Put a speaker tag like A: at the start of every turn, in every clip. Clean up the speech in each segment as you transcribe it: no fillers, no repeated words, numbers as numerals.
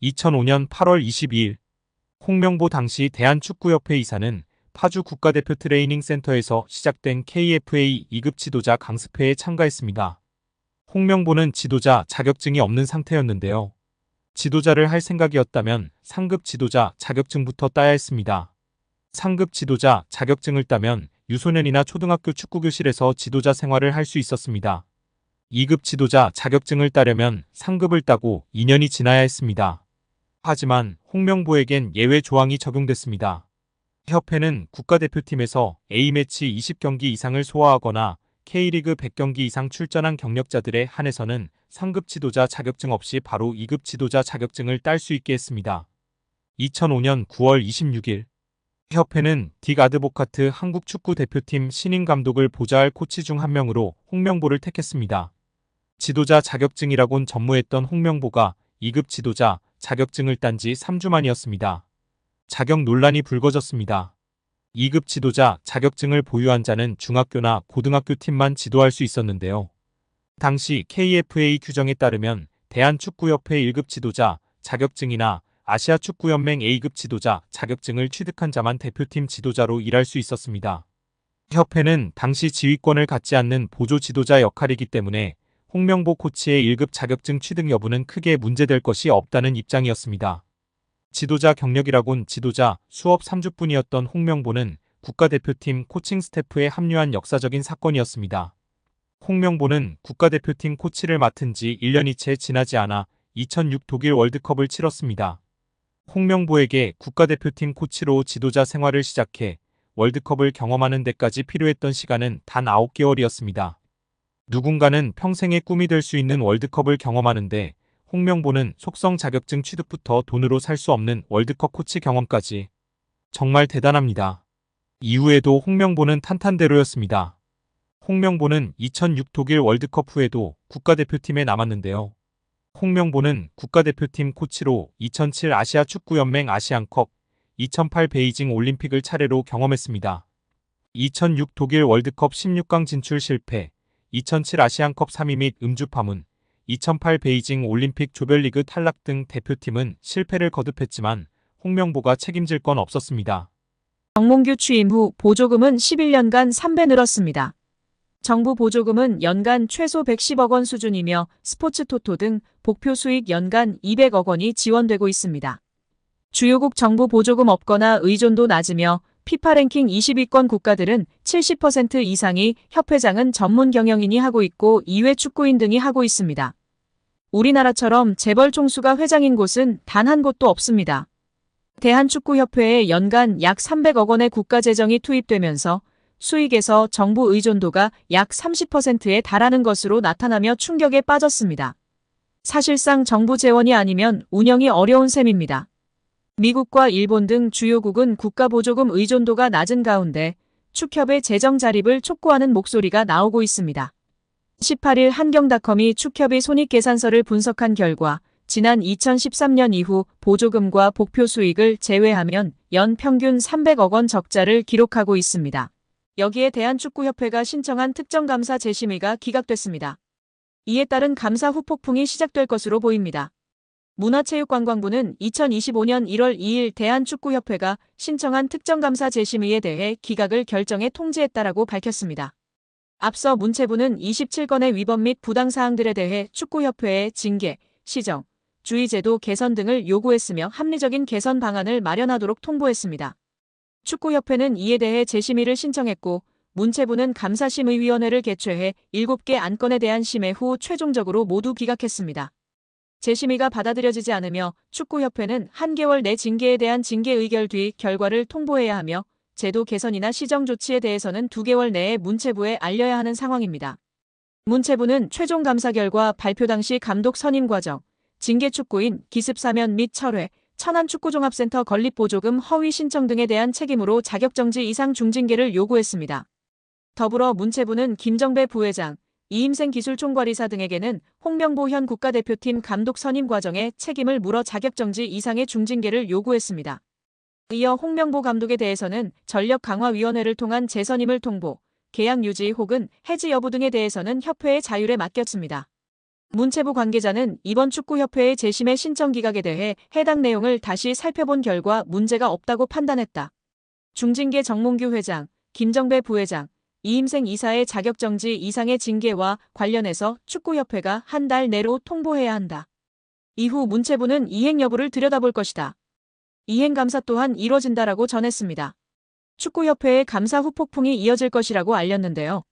A: 2005년 8월 22일 홍명보 당시 대한축구협회 이사는 파주 국가대표 트레이닝 센터에서 시작된 KFA 2급 지도자 강습회에 참가했습니다. 홍명보는 지도자 자격증이 없는 상태였는데요. 지도자를 할 생각이었다면 상급 지도자 자격증부터 따야 했습니다. 상급 지도자 자격증을 따면 유소년이나 초등학교 축구교실에서 지도자 생활을 할 수 있었습니다. 2급 지도자 자격증을 따려면 상급을 따고 2년이 지나야 했습니다. 하지만 홍명보에겐 예외 조항이 적용됐습니다. 협회는 국가대표팀에서 A매치 20경기 이상을 소화하거나 K리그 100경기 이상 출전한 경력자들에 한해서는 상급 지도자 자격증 없이 바로 2급 지도자 자격증을 딸 수 있게 했습니다. 2005년 9월 26일 협회는 딕 아드보카트 한국 축구 대표팀 신인 감독을 보좌할 코치 중 한 명으로 홍명보를 택했습니다. 지도자 자격증이라곤 전무했던 홍명보가 2급 지도자 자격증을 딴 지 3주 만이었습니다. 자격 논란이 불거졌습니다. 2급 지도자 자격증을 보유한 자는 중학교나 고등학교 팀만 지도할 수 있었는데요. 당시 KFA 규정에 따르면 대한축구협회 1급 지도자 자격증이나 아시아축구연맹 A급 지도자 자격증을 취득한 자만 대표팀 지도자로 일할 수 있었습니다. 협회는 당시 지휘권을 갖지 않는 보조 지도자 역할이기 때문에 홍명보 코치의 1급 자격증 취득 여부는 크게 문제될 것이 없다는 입장이었습니다. 지도자 경력이라곤 지도자 수업 3주뿐이었던 홍명보는 국가대표팀 코칭 스태프에 합류한 역사적인 사건이었습니다. 홍명보는 국가대표팀 코치를 맡은 지 1년이 채 지나지 않아 2006 독일 월드컵을 치렀습니다. 홍명보에게 국가대표팀 코치로 지도자 생활을 시작해 월드컵을 경험하는 데까지 필요했던 시간은 단 9개월이었습니다. 누군가는 평생의 꿈이 될 수 있는 월드컵을 경험하는데 홍명보는 속성 자격증 취득부터 돈으로 살 수 없는 월드컵 코치 경험까지. 정말 대단합니다. 이후에도 홍명보는 탄탄대로였습니다. 홍명보는 2006 독일 월드컵 후에도 국가대표팀에 남았는데요. 홍명보는 국가대표팀 코치로 2007 아시아축구연맹 아시안컵, 2008 베이징 올림픽을 차례로 경험했습니다. 2006 독일 월드컵 16강 진출 실패, 2007 아시안컵 3위 및 음주 파문, 2008 베이징 올림픽 조별리그 탈락 등 대표팀은 실패를 거듭했지만 홍명보가 책임질 건 없었습니다.
B: 정몽규 취임 후 보조금은 11년간 3배 늘었습니다. 정부 보조금은 연간 최소 110억 원 수준이며 스포츠 토토 등 복표 수익 연간 200억 원이 지원되고 있습니다. 주요국 정부 보조금 없거나 의존도 낮으며 피파 랭킹 20위권 국가들은 70% 이상이 협회장은 전문 경영인이 하고 있고 이외 축구인 등이 하고 있습니다. 우리나라처럼 재벌 총수가 회장인 곳은 단 한 곳도 없습니다. 대한축구협회에 연간 약 300억 원의 국가재정이 투입되면서 수익에서 정부 의존도가 약 30%에 달하는 것으로 나타나며 충격에 빠졌습니다. 사실상 정부 재원이 아니면 운영이 어려운 셈입니다. 미국과 일본 등 주요국은 국가보조금 의존도가 낮은 가운데 축협의 재정 자립을 촉구하는 목소리가 나오고 있습니다. 18일 한경닷컴이 축협의 손익계산서를 분석한 결과 지난 2013년 이후 보조금과 복표 수익을 제외하면 연 평균 300억 원 적자를 기록하고 있습니다. 여기에 대한축구협회가 신청한 특정감사 재심의가 기각됐습니다. 이에 따른 감사 후폭풍이 시작될 것으로 보입니다. 문화체육관광부는 2025년 1월 2일 대한축구협회가 신청한 특정감사 재심의에 대해 기각을 결정해 통지했다라고 밝혔습니다. 앞서 문체부는 27건의 위법 및 부당사항들에 대해 축구협회에 징계, 시정, 주의제도 개선 등을 요구했으며 합리적인 개선 방안을 마련하도록 통보했습니다. 축구협회는 이에 대해 재심의를 신청했고 문체부는 감사심의위원회를 개최해 7개 안건에 대한 심의 후 최종적으로 모두 기각했습니다. 재심의가 받아들여지지 않으며 축구협회는 한 개월 내 징계에 대한 징계 의결 뒤 결과를 통보해야 하며 제도 개선이나 시정 조치에 대해서는 2개월 내에 문체부에 알려야 하는 상황입니다. 문체부는 최종 감사 결과 발표 당시 감독 선임 과정, 징계 축구인 기습 사면 및 철회, 천안축구종합센터 건립보조금 허위 신청 등에 대한 책임으로 자격정지 이상 중징계를 요구했습니다. 더불어 문체부는 김정배 부회장, 이임생 기술총괄이사 등에게는 홍명보 현 국가대표팀 감독 선임 과정에 책임을 물어 자격정지 이상의 중징계를 요구했습니다. 이어 홍명보 감독에 대해서는 전력강화위원회를 통한 재선임을 통보, 계약 유지 혹은 해지 여부 등에 대해서는 협회의 자율에 맡겼습니다. 문체부 관계자는 이번 축구협회의 재심의 신청 기각에 대해 해당 내용을 다시 살펴본 결과 문제가 없다고 판단했다. 중징계 정몽규 회장, 김정배 부회장, 이임생 이사의 자격정지 이상의 징계와 관련해서 축구협회가 한 달 내로 통보해야 한다. 이후 문체부는 이행 여부를 들여다볼 것이다. 이행 감사 또한 이뤄진다라고 전했습니다. 축구협회의 감사 후 폭풍이 이어질 것이라고 알렸는데요.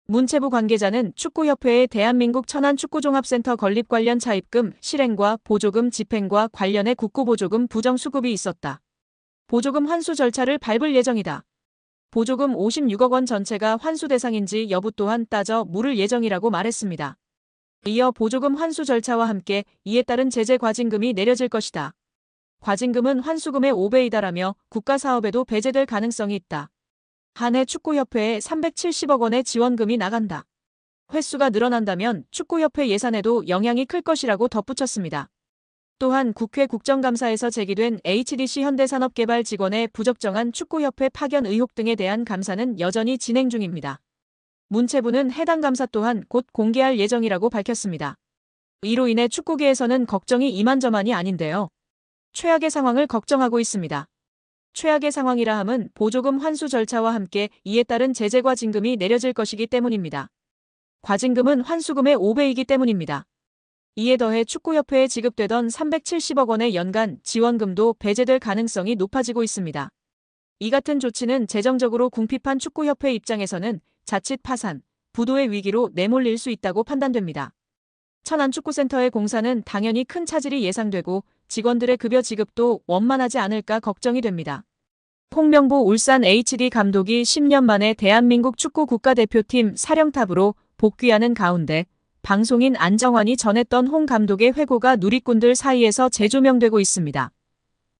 B: 문체부 관계자는 축구협회의 대한민국 천안축구종합센터 건립 관련 차입금, 실행과 보조금 집행과 관련해 국고보조금 부정수급이 있었다. 보조금 환수 절차를 밟을 예정이다. 보조금 56억 원 전체가 환수 대상인지 여부 또한 따져 물을 예정이라고 말했습니다. 이어 보조금 환수 절차와 함께 이에 따른 제재 과징금이 내려질 것이다. 과징금은 환수금의 5배이다라며 국가사업에도 배제될 가능성이 있다. 한 해 축구협회에 370억 원의 지원금이 나간다. 횟수가 늘어난다면 축구협회 예산에도 영향이 클 것이라고 덧붙였습니다. 또한 국회 국정감사에서 제기된 HDC 현대산업개발 직원의 부적정한 축구협회 파견 의혹 등에 대한 감사는 여전히 진행 중입니다. 문체부는 해당 감사 또한 곧 공개할 예정이라고 밝혔습니다. 이로 인해 축구계에서는 걱정이 이만저만이 아닌데요. 최악의 상황을 걱정하고 있습니다. 최악의 상황이라 함은 보조금 환수 절차와 함께 이에 따른 제재 과징금이 내려질 것이기 때문입니다. 과징금은 환수금의 5배이기 때문입니다. 이에 더해 축구협회에 지급되던 370억 원의 연간 지원금도 배제될 가능성이 높아지고 있습니다. 이 같은 조치는 재정적으로 궁핍한 축구협회 입장에서는 자칫 파산, 부도의 위기로 내몰릴 수 있다고 판단됩니다. 천안축구센터의 공사는 당연히 큰 차질이 예상되고 직원들의 급여 지급도 원만하지 않을까 걱정이 됩니다. 홍명보 울산 HD 감독이 10년 만에 대한민국 축구 국가대표팀 사령탑으로 복귀하는 가운데 방송인 안정환이 전했던 홍 감독의 회고가 누리꾼들 사이에서 재조명되고 있습니다.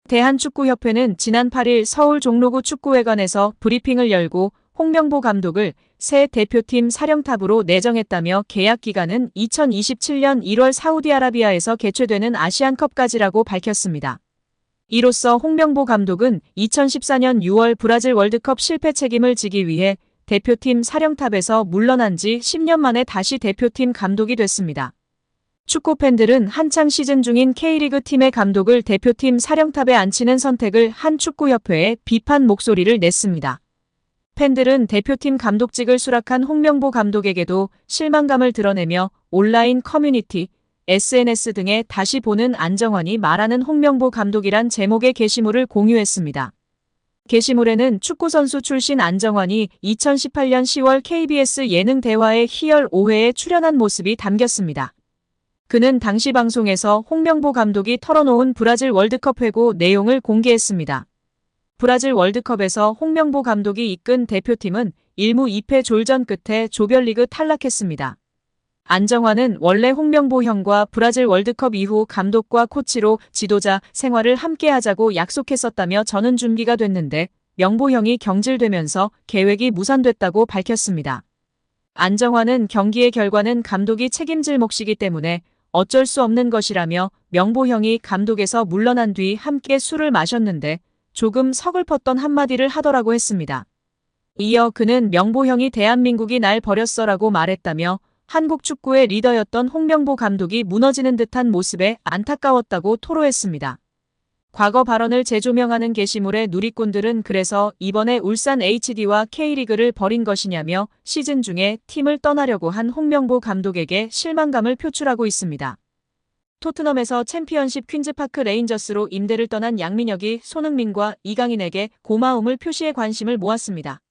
B: 대한축구협회는 지난 8일 서울 종로구 축구회관에서 브리핑을 열고 홍명보 감독을 새 대표팀 사령탑으로 내정했다며 계약 기간은 2027년 1월 사우디아라비아에서 개최되는 아시안컵까지라고 밝혔습니다. 이로써 홍명보 감독은 2014년 6월 브라질 월드컵 실패 책임을 지기 위해 대표팀 사령탑에서 물러난 지 10년 만에 다시 대표팀 감독이 됐습니다. 축구 팬들은 한창 시즌 중인 K리그 팀의 감독을 대표팀 사령탑에 앉히는 선택을 한 축구협회에 비판 목소리를 냈습니다. 팬들은 대표팀 감독직을 수락한 홍명보 감독에게도 실망감을 드러내며 온라인 커뮤니티, SNS 등에 다시 보는 안정환이 말하는 홍명보 감독이란 제목의 게시물을 공유했습니다. 게시물에는 축구선수 출신 안정환이 2018년 10월 KBS 예능 대화의 희열 5회에 출연한 모습이 담겼습니다. 그는 당시 방송에서 홍명보 감독이 털어놓은 브라질 월드컵 회고 내용을 공개했습니다. 브라질 월드컵에서 홍명보 감독이 이끈 대표팀은 1무 2패 졸전 끝에 조별리그 탈락했습니다. 안정환은 원래 홍명보 형과 브라질 월드컵 이후 감독과 코치로 지도자 생활을 함께하자고 약속했었다며 저는 준비가 됐는데 명보 형이 경질되면서 계획이 무산됐다고 밝혔습니다. 안정환은 경기의 결과는 감독이 책임질 몫이기 때문에 어쩔 수 없는 것이라며 명보 형이 감독에서 물러난 뒤 함께 술을 마셨는데 조금 서글펐던 한마디를 하더라고 했습니다. 이어 그는 명보 형이 대한민국이 날 버렸어라고 말했다며 한국 축구의 리더였던 홍명보 감독이 무너지는 듯한 모습에 안타까웠다고 토로했습니다. 과거 발언을 재조명하는 게시물에 누리꾼들은 그래서 이번에 울산 HD와 K리그를 버린 것이냐며 시즌 중에 팀을 떠나려고 한 홍명보 감독에게 실망감을 표출하고 있습니다. 토트넘에서 챔피언십 퀸즈파크 레인저스로 임대를 떠난 양민혁이 손흥민과 이강인에게 고마움을 표시해 관심을 모았습니다.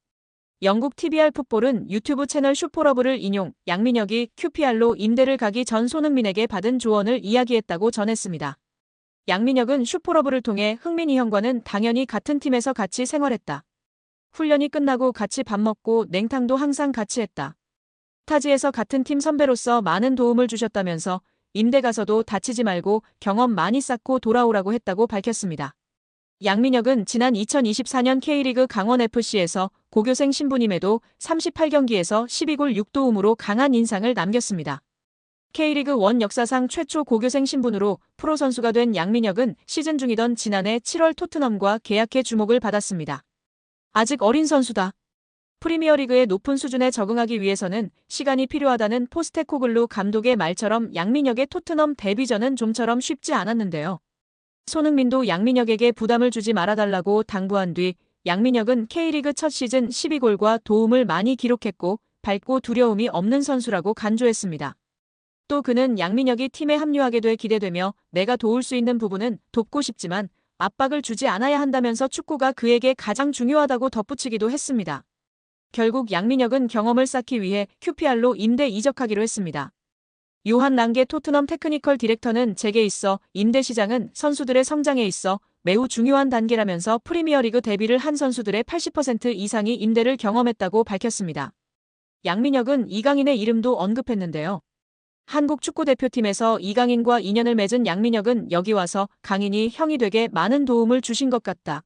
B: 영국 TBR 풋볼은 유튜브 채널 슈퍼러브를 인용, 양민혁이 QPR로 임대를 가기 전 손흥민에게 받은 조언을 이야기했다고 전했습니다. 양민혁은 슈퍼러브를 통해 흥민이 형과는 당연히 같은 팀에서 같이 생활했다. 훈련이 끝나고 같이 밥 먹고 냉탕도 항상 같이 했다. 타지에서 같은 팀 선배로서 많은 도움을 주셨다면서 임대 가서도 다치지 말고 경험 많이 쌓고 돌아오라고 했다고 밝혔습니다. 양민혁은 지난 2024년 K리그 강원FC에서 고교생 신분임에도 38경기에서 12골 6도움으로 강한 인상을 남겼습니다. K리그 1 역사상 최초 고교생 신분으로 프로 선수가 된 양민혁은 시즌 중이던 지난해 7월 토트넘과 계약해 주목을 받았습니다. 아직 어린 선수다. 프리미어리그의 높은 수준에 적응하기 위해서는 시간이 필요하다는 포스테코글루 감독의 말처럼 양민혁의 토트넘 데뷔전은 좀처럼 쉽지 않았는데요. 손흥민도 양민혁에게 부담을 주지 말아달라고 당부한 뒤 양민혁은 K리그 첫 시즌 12골과 도움을 많이 기록했고 밝고 두려움이 없는 선수라고 간주했습니다. 또 그는 양민혁이 팀에 합류하게 돼 기대되며 내가 도울 수 있는 부분은 돕고 싶지만 압박을 주지 않아야 한다면서 축구가 그에게 가장 중요하다고 덧붙이기도 했습니다. 결국 양민혁은 경험을 쌓기 위해 QPR로 임대 이적하기로 했습니다. 요한 랑게 토트넘 테크니컬 디렉터는 제게 있어 임대 시장은 선수들의 성장에 있어 매우 중요한 단계라면서 프리미어리그 데뷔를 한 선수들의 80% 이상이 임대를 경험했다고 밝혔습니다. 양민혁은 이강인의 이름도 언급했는데요. 한국 축구대표팀에서 이강인과 인연을 맺은 양민혁은 여기 와서 강인이 형이 되게 많은 도움을 주신 것 같다.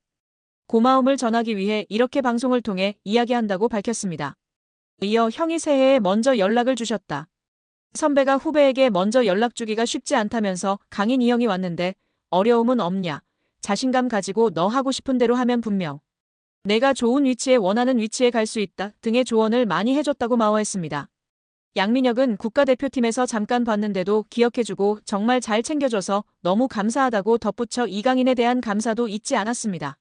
B: 고마움을 전하기 위해 이렇게 방송을 통해 이야기한다고 밝혔습니다. 이어 형이 새해에 먼저 연락을 주셨다. 선배가 후배에게 먼저 연락 주기가 쉽지 않다면서 강인 이 형이 왔는데 어려움은 없냐. 자신감 가지고 너 하고 싶은 대로 하면 분명. 내가 좋은 위치에 원하는 위치에 갈 수 있다 등의 조언을 많이 해줬다고 마워했습니다. 양민혁은 국가대표팀에서 잠깐 봤는데도 기억해주고 정말 잘 챙겨줘서 너무 감사하다고 덧붙여 이강인에 대한 감사도 잊지 않았습니다.